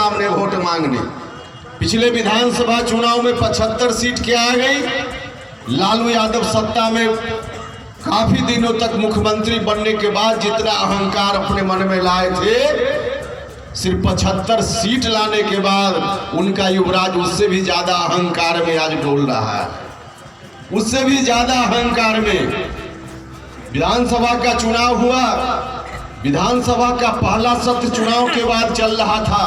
सामने वोट मांगने। पिछले विधानसभा चुनाव में 75 सीट क्या आ गई। लालू यादव सत्ता में काफी दिनों तक मुख्यमंत्री बनने के बाद जितना अहंकार अपने मन में लाए थे, सिर्फ 75 सीट लाने के बाद उनका युवराज उससे भी ज्यादा अहंकार में आज डोल रहा है, उससे भी ज्यादा अहंकार में। विधानसभा का चुनाव हुआ, विधानसभा का पहला सत्र चुनाव के बाद चल रहा था,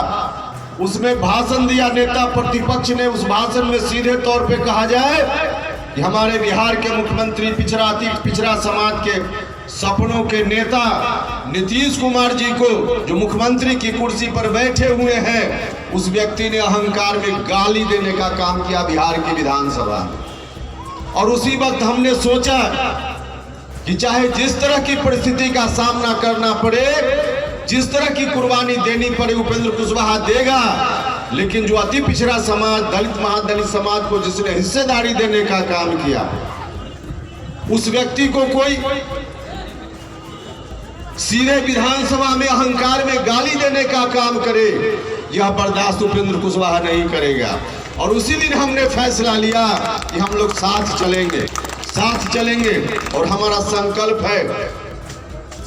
उसमें भाषण दिया नेता प्रतिपक्ष ने। उस भाषण में सीधे तौर पे कहा जाए कि हमारे बिहार के मुख्यमंत्री पिछड़ा समाज के सपनों के नेता नीतीश कुमार जी को, जो मुख्यमंत्री की कुर्सी पर बैठे हुए हैं, उस व्यक्ति ने अहंकार में गाली देने का काम किया बिहार की विधानसभा में। और उसी वक्त हमने सोचा कि चाहे जिस तरह की परिस्थिति का सामना करना पड़े, जिस तरह की कुर्बानी देनी पड़े, उपेंद्र कुशवाहा देगा, लेकिन जो अति पिछड़ा समाज, दलित महादलित समाज को जिसने हिस्सेदारी देने का काम किया, उस व्यक्ति को कोई सीधे विधानसभा में अहंकार में गाली देने का काम करे, यह बर्दाश्त उपेंद्र कुशवाहा नहीं करेगा। और उसी दिन हमने फैसला लिया कि हम लोग साथ चलेंगे, साथ चलेंगे। और हमारा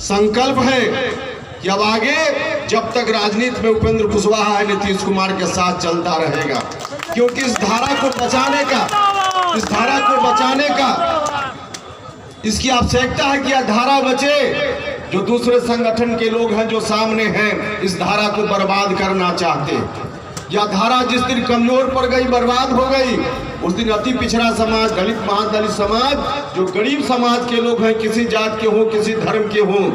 संकल्प है कि अब आगे जब तक राजनीति में उपेंद्र कुशवाहा है, नीतीश कुमार के साथ चलता रहेगा। क्योंकि इस धारा को बचाने का इसकी आवश्यकता है कि यह धारा बचे। जो दूसरे संगठन के लोग हैं जो सामने हैं, इस धारा को बर्बाद करना चाहते। यह धारा जिस दिन कमजोर पड़ गई, बर्बाद हो गई, उस दिन अति पिछड़ा समाज, दलित महादलित समाज, जो गरीब समाज के लोग हैं, किसी जात के हों, किसी धर्म के हों,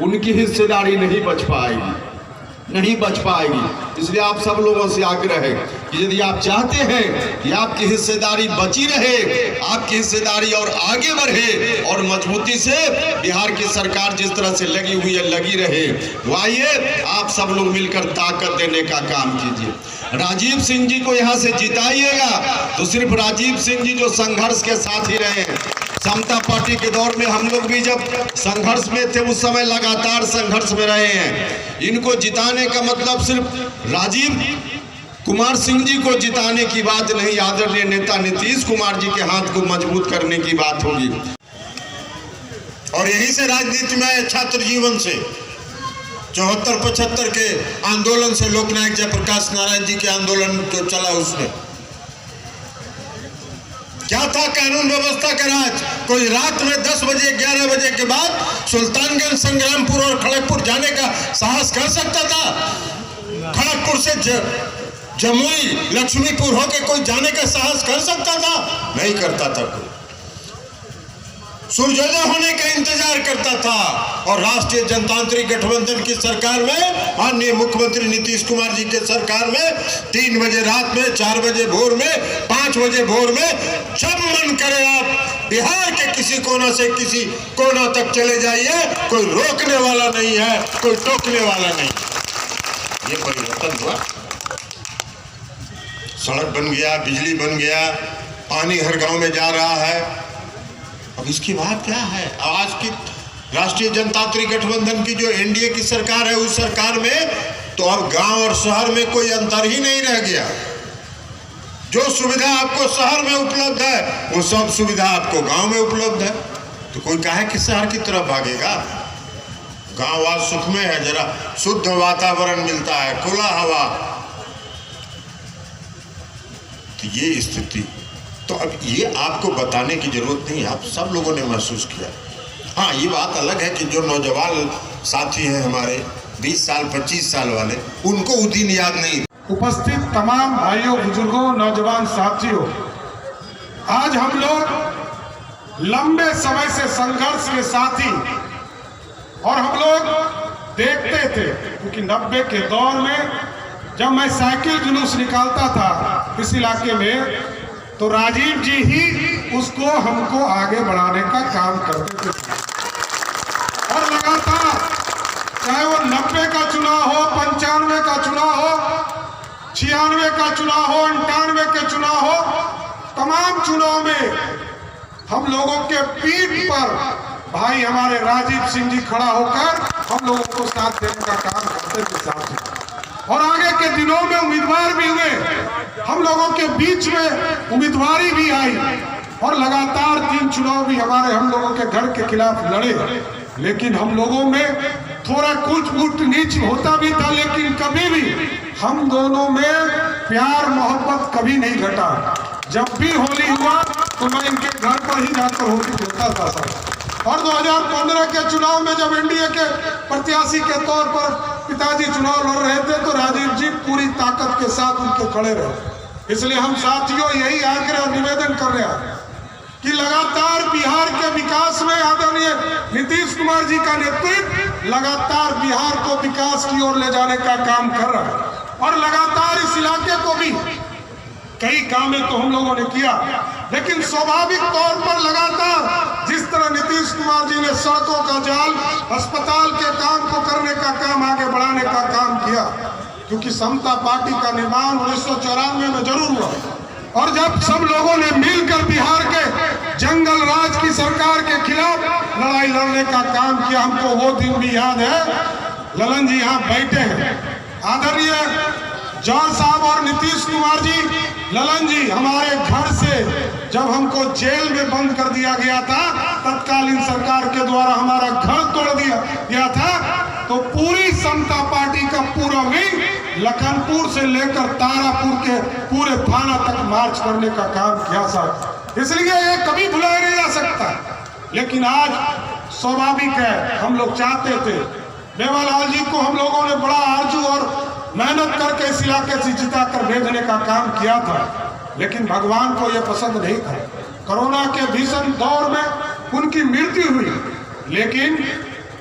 उनकी हिस्सेदारी नहीं बच पाएगी। इसलिए आप सब लोगों से आग्रह है कि यदि आप चाहते हैं कि आपकी हिस्सेदारी बची रहे, आपकी हिस्सेदारी और आगे बढ़े और मजबूती से बिहार की सरकार जिस तरह से लगी हुई है लगी रहे, तो आइए आप सब लोग मिलकर ताकत देने का काम कीजिए। राजीव सिंह जी को यहाँ से जिताइएगा तो सिर्फ राजीव सिंह जी जो संघर्ष के साथ ही रहे हैं। समता पार्टी के दौर में हम लोग भी जब संघर्ष में थे, उस समय लगातार संघर्ष में रहे हैं। इनको जिताने का मतलब सिर्फ राजीव कुमार सिंह जी को जिताने की बात नहीं, आदरणीय नेता नीतीश कुमार जी के हाथ को मजबूत करने की बात होगी। और यही से राजनीति में छात्र जीवन से 74-75 के आंदोलन से, लोकनायक जयप्रकाश नारायण जी के आंदोलन जो चला, उसमें क्या था? कानून व्यवस्था का राज। कोई रात में 10 बजे 11 बजे के बाद सुल्तानगंज, संग्रामपुर और खड़गपुर जाने का साहस कर सकता था? खड़गपुर से जमुई, लक्ष्मीपुर होके कोई जाने का साहस कर सकता था? नहीं करता था कोई। सूर्योदय होने का इंतजार करता था। और राष्ट्रीय जनतांत्रिक गठबंधन की सरकार में, माननीय मुख्यमंत्री नीतीश कुमार जी के सरकार में 3 बजे रात में, 4 बजे भोर में, 5 बजे भोर में, जब मन करे आप बिहार के किसी कोना से किसी कोना तक चले जाइए, कोई रोकने वाला नहीं है, कोई टोकने वाला नहीं। ये परिवर्तन हुआ। सड़क बन गया, बिजली बन गया, पानी हर गांव में जा रहा है। अब इसकी बात क्या है? आज की राष्ट्रीय जनतांत्रिक गठबंधन की जो एनडीए की सरकार है, उस सरकार में तो अब गांव और शहर में कोई अंतर ही नहीं रह गया। जो सुविधा आपको शहर में उपलब्ध है, वो सब सुविधा आपको गांव में उपलब्ध है। तो कोई काहे कि शहर की तरफ भागेगा? गांव आज सुख में है, जरा शुद्ध वातावरण मिलता है, खुला हवा। तो ये स्थिति, तो अब ये आपको बताने की जरूरत नहीं, आप सब लोगों ने महसूस किया। हाँ, ये बात अलग है कि जो नौजवान साथी हैं हमारे 20 साल 25 साल वाले, उनको वो दिन याद नहीं। उपस्थित तमाम भाइयों, बुजुर्गों, नौजवान साथियों, आज हम लोग लंबे समय से संघर्ष के साथी, और हम लोग देखते थे क्योंकि 90 के दौर में जब मैं साइकिल जुलूस निकालता था इस इलाके में, तो राजीव जी ही उसको हमको आगे बढ़ाने का काम करते थे। और लगातार चाहे वो 90 का चुनाव हो, 95 का चुनाव हो, 96 का चुनाव हो, 98 के चुनाव हो, तमाम चुनाव में हम लोगों के पीठ पर भाई हमारे राजीव सिंह जी खड़ा होकर हम लोगों को साथ देने का काम करते थे। साथ और आगे के दिनों में उम्मीदवार भी हुए, हम लोगों के बीच में उम्मीदवारी भी आई और लगातार 3 चुनाव भी हम लोगों के घर के खिलाफ लड़े। लेकिन हम लोगों में थोड़ा कुछ ऊंच नीच होता भी था, लेकिन कभी भी हम दोनों में प्यार मोहब्बत कभी नहीं घटा। जब भी होली हुआ तो मैं इनके घर पर ही जाकर होली खेलता था सर। और 2015 के चुनाव में जब एनडीए के प्रत्याशी के तौर पर पिताजी चुनाव लड़ रहे थे तो राजीव जी पूरी ताकत के साथ उनके खड़े रहे। इसलिए हम साथियों यही आग्रह और निवेदन कर रहे हैं कि लगातार बिहार के विकास में आदरणीय नीतीश कुमार जी का नेतृत्व लगातार बिहार को विकास की ओर ले जाने का काम कर रहा है। और लगातार इस इलाके को भी कई कामें तो हम लोगों ने किया, लेकिन स्वाभाविक तौर पर लगातार जिस तरह नीतीश कुमार जी ने सड़कों का जाल, अस्पताल के काम को करने का काम, आगे बढ़ाने का काम किया, क्योंकि समता पार्टी का निर्माण 1994 में जरूर हुआ। और जब सब लोगों ने मिलकर बिहार के जंगल राज की सरकार के खिलाफ लड़ाई लड़ने का काम किया, हमको वो दिन भी याद है। ललन जी यहाँ बैठे हैं, आदरणीय जौहर साहब और नीतीश कुमार जी, ललन जी हमारे घर से जब हमको जेल में बंद कर दिया गया था, तत्कालीन सरकार के द्वारा हमारा घर तोड़ दिया गया था, तो पूरी समता पार्टी का पूरा विंग लखनपुर से लेकर तारापुर के पूरे थाना तक मार्च करने का काम किया साहब। इसलिए ये कभी भुलाया नहीं जा सकता। लेकिन आज स्वाभाविक है, हम लोग चाहते थे मेवालाल जी को हम लोगों ने बड़ा आरजू और मेहनत करके इस इलाके से जिता कर भेजने का काम किया था, लेकिन भगवान को यह पसंद नहीं था। कोरोना के भीषण दौर में उनकी मृत्यु हुई, लेकिन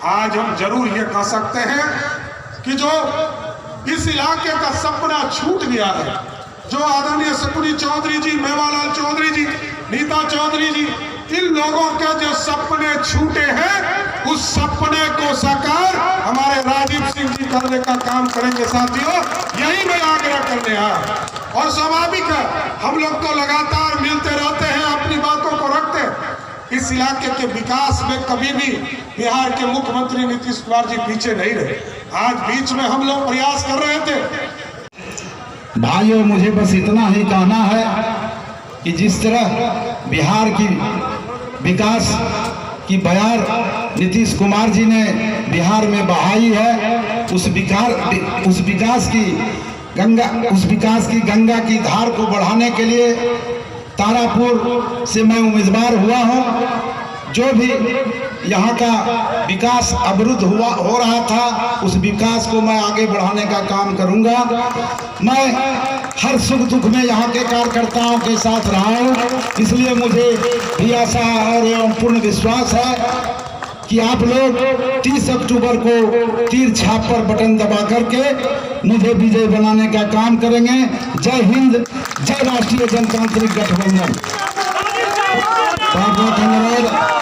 आज हम जरूर ये कह सकते हैं कि जो इस इलाके का सपना छूट गया है, जो आदरणीय शकुनी चौधरी जी, मेवालाल चौधरी जी, नीता चौधरी जी, इन लोगों के जो सपने छूटे हैं, उस सपने को साकार हमारे राजीव सिंह जी करने का काम करेंगे साथियों। यही मैं आग्रह करने आया। और स्वाभाविक है, हम लोग तो लगातार मिलते रहते हैं, अपनी बातों को रखते हैं। इस इलाके के विकास में कभी भी बिहार के मुख्यमंत्री नीतीश कुमार जी पीछे नहीं रहे। आज बीच में हम लोग प्रयास कर रहे थे। भाइयों, मुझे बस इतना ही कहना है कि जिस तरह बिहार की विकास की बयार नीतीश कुमार जी ने बिहार में बहाई है, उस विकास की गंगा की धार को बढ़ाने के लिए तारापुर से मैं उम्मीदवार हुआ हूं। जो भी यहाँ का विकास अवरुद्ध हो रहा था, उस विकास को मैं आगे बढ़ाने का काम करूंगा। मैं हर सुख दुख में यहाँ के कार्यकर्ताओं के साथ रहा हूँ, इसलिए मुझे भी आशा और एवं पूर्ण विश्वास है कि आप लोग 30 अक्टूबर को तीर छाप पर बटन दबा करके मुझे विजय बनाने का काम करेंगे। जय हिंद, जय राष्ट्रीय जनतांत्रिक गठबंधन। बहुत बहुत धन्यवाद।